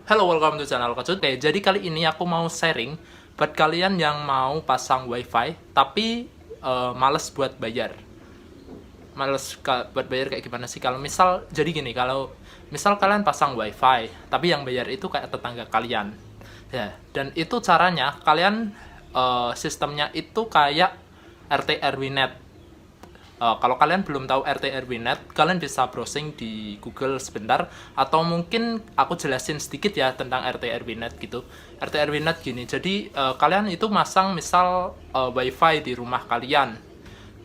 Hello, welcome to channel Kecut. Oke, jadi kali ini aku mau sharing buat kalian yang mau pasang wifi tapi males buat bayar. Buat bayar kayak gimana sih? Kalau misal, jadi gini, kalau misal kalian pasang wifi tapi yang bayar itu kayak tetangga kalian. Ya, dan itu caranya kalian sistemnya itu kayak RT RW Net. Kalau kalian belum tahu RT RW Net, kalian bisa browsing di Google sebentar, atau mungkin aku jelasin sedikit ya tentang RT RW Net gitu. RT RW Net gini, jadi kalian itu masang misal wifi di rumah kalian,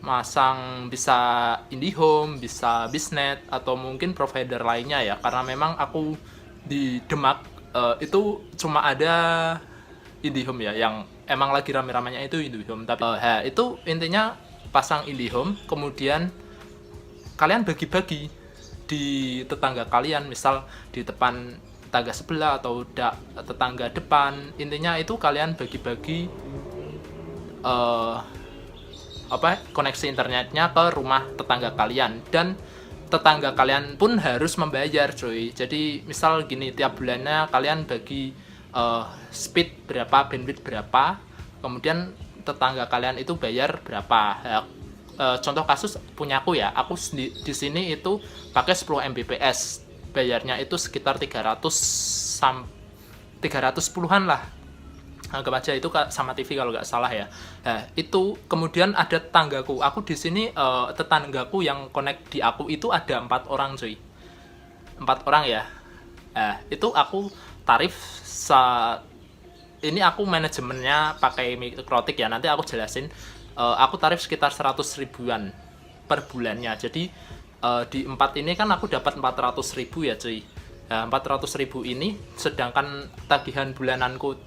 masang bisa IndiHome, bisa Bisnet, atau mungkin provider lainnya ya. Karena memang aku di Demak itu cuma ada IndiHome ya, yang emang lagi rame-ramenya itu IndiHome. Tapi itu intinya pasang IndiHome, kemudian kalian bagi-bagi di tetangga kalian, misal di depan tetangga sebelah atau tetangga depan. Intinya itu kalian bagi-bagi koneksi internetnya ke rumah tetangga kalian, dan tetangga kalian pun harus membayar, cuy. Jadi misal gini, tiap bulannya kalian bagi speed berapa, bandwidth berapa, kemudian tetangga kalian itu bayar berapa. Contoh kasus punyaku ya, aku di sini itu pakai 10 Mbps, bayarnya itu sekitar 300-an lah, anggap aja itu sama TV kalau nggak salah ya. Itu kemudian ada tetanggaku, aku di sini tetanggaku yang connect di aku itu ada 4 orang, cuy. 4 orang ya. Itu aku tarif ini aku manajemennya pakai Mikrotik ya, nanti aku jelasin. Aku tarif sekitar 100 ribuan per bulannya. Jadi di 4 ini kan aku dapat 400 ribu ya, cuy. 400 ribu ini, sedangkan tagihan bulananku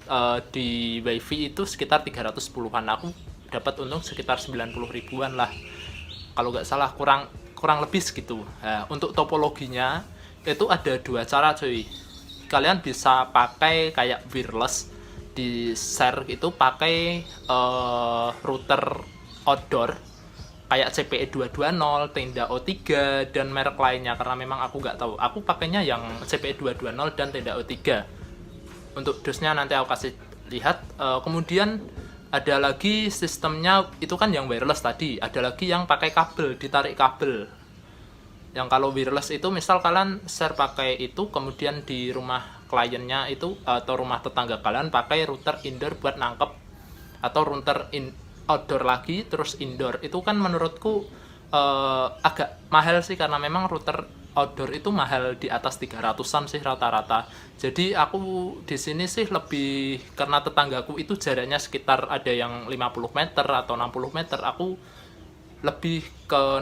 di wifi itu sekitar 310-an. Aku dapat untung sekitar 90 ribuan lah, kalau nggak salah, kurang lebih segitu. Untuk topologinya itu ada 2 cara, cuy. Kalian bisa pakai kayak wireless, di share itu pakai router outdoor kayak CPE 220, Tenda O3, dan merek lainnya, karena memang aku nggak tahu. Aku pakainya yang CPE 220 dan Tenda O3. Untuk dosnya nanti aku kasih lihat. Kemudian ada lagi sistemnya, itu kan yang wireless tadi. Ada lagi yang pakai kabel, ditarik kabel. Yang kalau wireless itu misal kalian share pakai itu, kemudian di rumah kliennya itu atau rumah tetangga kalian pakai router indoor buat nangkep, atau router outdoor lagi terus indoor. Itu kan menurutku agak mahal sih, karena memang router outdoor itu mahal, di atas 300-an sih rata-rata. Jadi aku di sini sih lebih, karena tetanggaku itu jaraknya sekitar ada yang 50 meter atau 60 meter, aku lebih ke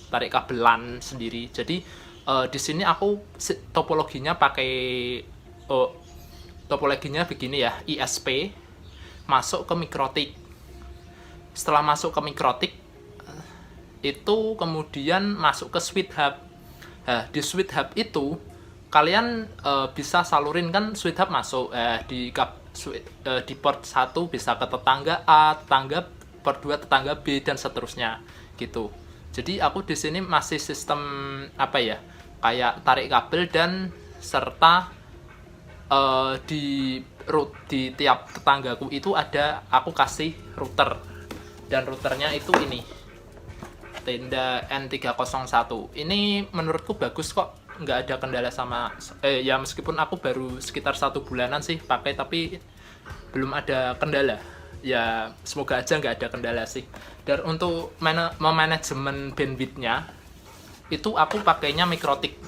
tarik kabel LAN sendiri. Jadi di sini aku topologinya begini ya, ISP masuk ke Mikrotik. Setelah masuk ke Mikrotik itu kemudian masuk ke Switch Hub. Di Switch Hub itu kalian bisa salurin, kan Switch Hub masuk di port 1 bisa ke tetangga A, tetangga port 2 tetangga B, dan seterusnya gitu. Jadi aku di sini masih sistem kayak tarik kabel, dan serta di tiap tetanggaku itu aku kasih router, dan routernya itu ini Tenda N301. Ini menurutku bagus kok, nggak ada kendala sama ya, meskipun aku baru sekitar 1 bulanan sih pakai, tapi belum ada kendala ya, semoga aja nggak ada kendala sih. Dan untuk manajemen bandwidthnya itu aku pakainya Mikrotik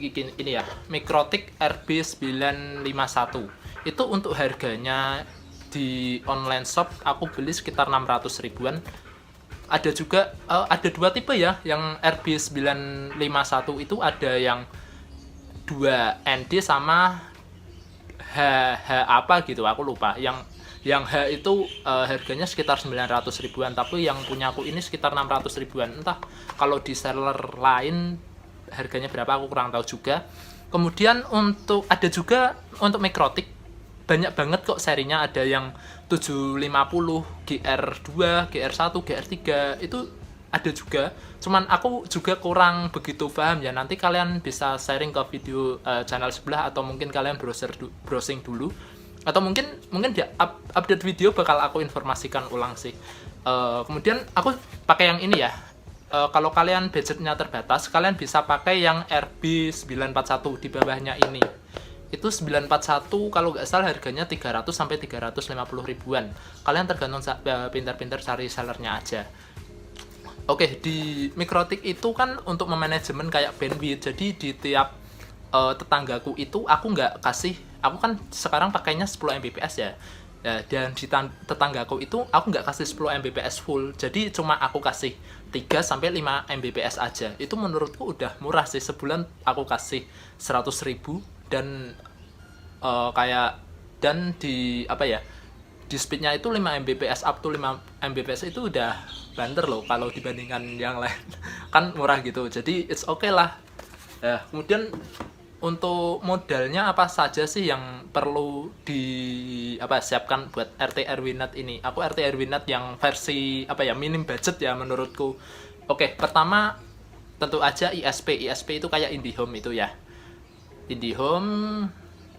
ini ya, Mikrotik RB951. Itu untuk harganya di online shop aku beli sekitar 600 ribuan. Ada juga ada 2 tipe ya, yang RB951 itu ada yang 2ND sama H apa gitu, aku lupa. Yang H itu harganya sekitar 900 ribuan, tapi yang punya aku ini sekitar 600 ribuan. Entah kalau di seller lain harganya berapa, aku kurang tahu juga. Kemudian ada juga untuk Mikrotik, banyak banget kok serinya. Ada yang 750, GR2, GR1, GR3, itu ada juga, cuman aku juga kurang begitu paham ya. Nanti kalian bisa sharing ke video channel sebelah, atau mungkin kalian browsing dulu, atau mungkin di update video bakal aku informasikan ulang sih. Kemudian aku pakai yang ini ya. Kalau kalian budgetnya terbatas, kalian bisa pakai yang RB941 di bawahnya ini. Itu 941 kalau nggak salah harganya 300 sampai 350 ribuan. Kalian tergantung pintar-pintar cari sellernya aja. Oke, di Mikrotik itu kan untuk memanajemen kayak bandwidth. Jadi di tiap tetanggaku itu aku nggak kasih, aku kan sekarang pakainya 10 Mbps ya. Ya, dan di tetanggaku itu aku nggak kasih 10 Mbps full. Jadi cuma aku kasih 3 sampai 5 Mbps aja. Itu menurutku udah murah sih. Sebulan aku kasih 100 ribu, dan dan di apa ya, di speednya itu 5 Mbps, up to 5 Mbps itu udah banter loh kalau dibandingkan yang lain. Kan murah gitu, jadi it's okay lah. Kemudian untuk modalnya apa saja sih yang perlu siapkan buat RT RWNet ini? Aku RT RWNet yang versi minim budget ya menurutku. Oke, pertama tentu aja ISP itu kayak IndiHome itu ya.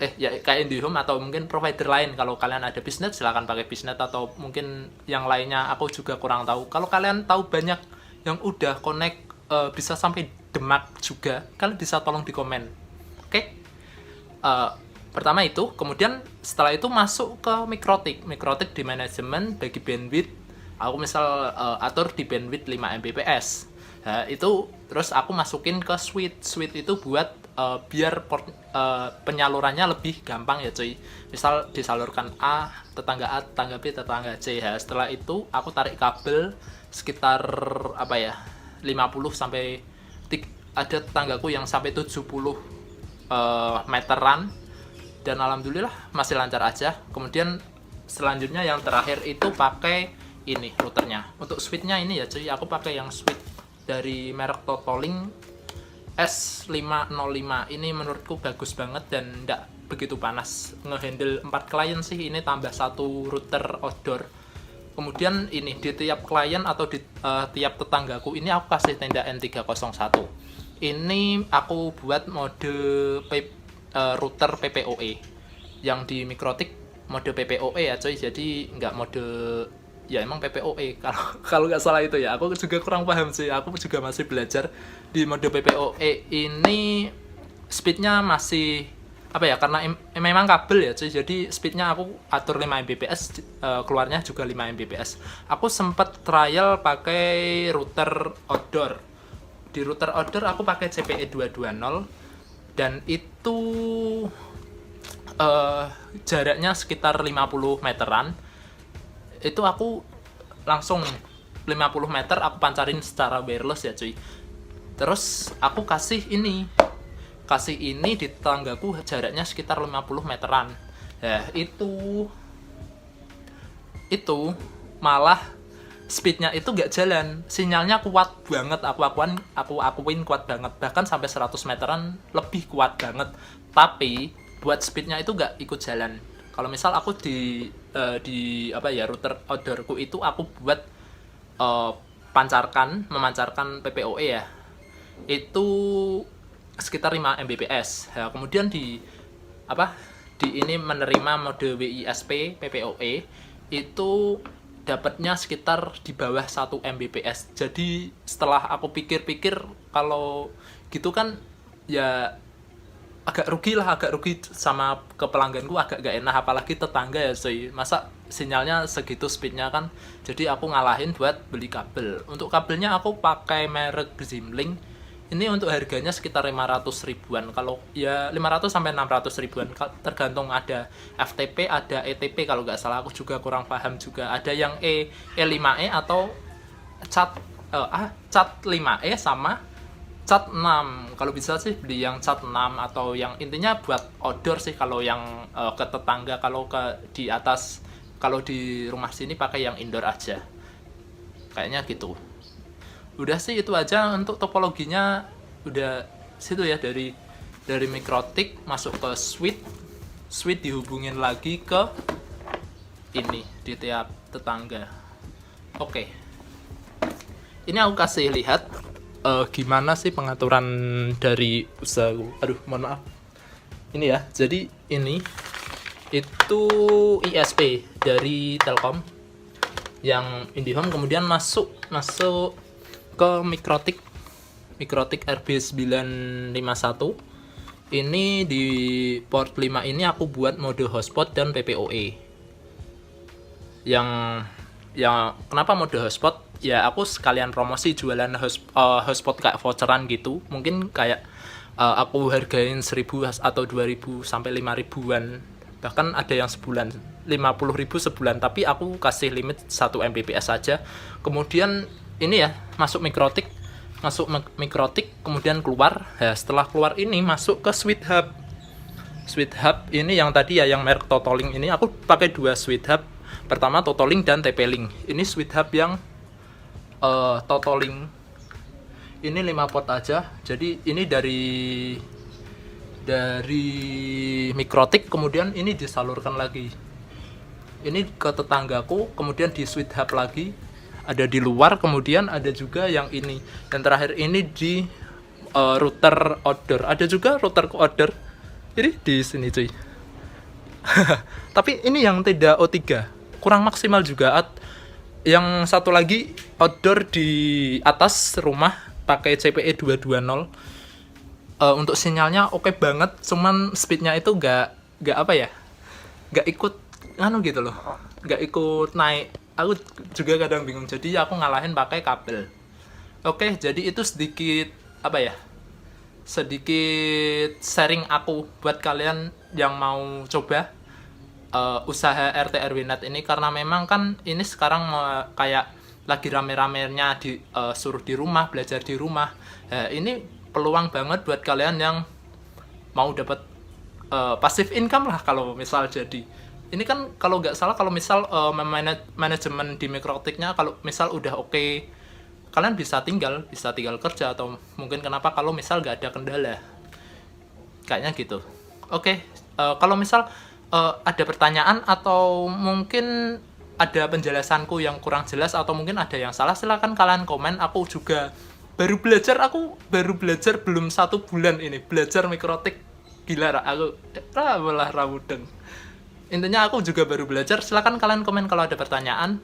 Kayak IndiHome atau mungkin provider lain. Kalau kalian ada Biznet silahkan pakai Biznet, atau mungkin yang lainnya aku juga kurang tahu. Kalau kalian tahu banyak yang udah connect bisa sampai Demak juga, kalian bisa tolong di komen. Oke? Pertama itu, kemudian setelah itu masuk ke Mikrotik di manajemen bagi bandwidth. Aku misal atur di bandwidth 5 Mbps. Itu terus aku masukin ke Suite itu buat biar penyalurannya lebih gampang ya cuy. Misal disalurkan tetangga A, tetangga B, tetangga C. Setelah itu aku tarik kabel sekitar 50 sampai ada tetanggaku yang sampai 70 meteran, dan alhamdulillah masih lancar aja. Kemudian selanjutnya yang terakhir itu pakai ini routernya. Untuk switchnya ini ya cuy, aku pakai yang switch dari merek Totolink S505. Ini menurutku bagus banget dan tidak begitu panas, ngehandle 4 klien sih. Ini tambah 1 router outdoor. Kemudian ini di tiap klien atau di tiap tetanggaku ini aku kasih tenda N301. Ini aku buat mode router PPOE. Yang di Mikrotik mode PPOE ya coy, jadi nggak mode, ya emang PPOE kalau nggak salah itu ya. Aku juga kurang paham sih, aku juga masih belajar. Di mode PPOE ini speednya masih karena memang kabel ya cuy, jadi speednya aku atur 5 Mbps, keluarnya juga 5 Mbps. Aku sempat trial pakai router outdoor. Di router outdoor aku pakai CPE 220, dan itu jaraknya sekitar 50 meteran. Itu aku langsung 50 meter aku pancarin secara wireless ya cuy. Terus aku kasih ini di tetanggaku jaraknya sekitar 50 meteran. Itu malah speednya itu nggak jalan, sinyalnya kuat banget. Aku akuin kuat banget, bahkan sampai 100 meteran lebih kuat banget. Tapi buat speednya itu nggak ikut jalan. Kalau misal aku di router outdoorku itu aku buat memancarkan PPOE ya, itu sekitar 5 Mbps. Kemudian di ini menerima mode WISP PPOE itu dapatnya sekitar di bawah 1 Mbps. Jadi setelah aku pikir-pikir, kalau gitu kan ya agak rugi sama ke pelangganku, agak gak enak, apalagi tetangga ya cuy. Masa sinyalnya segitu speednya kan. Jadi aku ngalahin buat beli kabel. Untuk kabelnya aku pakai merek Zimlink. Ini untuk harganya sekitar 500 ribuan. Kalau ya 500 sampai 600 ribuan, tergantung, ada FTP, ada ETP kalau nggak salah. Aku juga kurang paham juga. Ada yang E5E atau Cat 5E sama Cat 6. Kalau bisa sih beli yang Cat 6, atau yang intinya buat outdoor sih. Kalau yang ke tetangga, kalau di atas, kalau di rumah sini pakai yang indoor aja. Kayaknya gitu. Udah sih itu aja untuk topologinya. Udah situ ya, dari Mikrotik masuk ke Suite dihubungin lagi ke ini di tiap tetangga. Oke. Ini aku kasih lihat gimana sih pengaturan dari usahaku. Aduh, mohon maaf. Ini ya, jadi ini itu ISP dari Telkom yang IndiHome, kemudian masuk ke Mikrotik RB951. Ini di port 5 ini aku buat mode hotspot dan PPOE. Yang kenapa mode hotspot? Ya aku sekalian promosi jualan hotspot kayak voucheran gitu. Mungkin kayak aku hargain 1.000 atau 2.000 sampai 5.000-an. Bahkan ada yang sebulan 50.000 sebulan, tapi aku kasih limit 1 Mbps saja. Kemudian ini ya, masuk Mikrotik, kemudian keluar. Ya, setelah keluar ini masuk ke Sweet Hub ini yang tadi ya, yang merek Totolink ini. Aku pakai 2 Sweet Hub. Pertama Totolink dan TP-Link. Ini Sweet Hub yang Totolink. Ini 5 pot aja. Jadi ini dari Mikrotik, kemudian ini disalurkan lagi. Ini ke tetanggaku, kemudian di Sweet Hub lagi. Ada di luar, kemudian ada juga yang ini. Dan terakhir ini di router outdoor. Ada juga router ke outdoor. Ini di sini cuy. Tapi ini yang tidak O3. Kurang maksimal juga. Yang satu lagi outdoor di atas rumah pakai CPE 220. Untuk sinyalnya oke banget, cuman speednya itu gak apa ya, gak ikut nganu gitu loh, gak ikut naik. Aku juga kadang bingung, jadi aku ngalahin pakai kabel. Oke, jadi itu sedikit apa ya, sedikit sharing aku buat kalian yang mau coba usaha RT RW Net ini, karena memang kan ini sekarang kayak lagi rame-ramenya suruh di rumah, belajar di rumah. Ini peluang banget buat kalian yang mau dapat passive income lah kalau misal jadi. Ini kan kalau nggak salah, kalau misal manajemen di Mikrotiknya kalau misal udah oke, kalian bisa tinggal kerja, atau mungkin kenapa kalau misal nggak ada kendala. Kayaknya gitu. Oke, kalau misal ada pertanyaan atau mungkin ada penjelasanku yang kurang jelas atau mungkin ada yang salah, silakan kalian komen. Aku juga baru belajar belum 1 bulan ini belajar Mikrotik. Gila, aku malah ramudeng. Intinya aku juga baru belajar. Silakan kalian komen kalau ada pertanyaan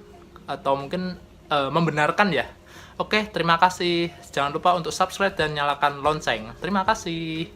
atau mungkin membenarkan ya. Oke, terima kasih. Jangan lupa untuk subscribe dan nyalakan lonceng. Terima kasih.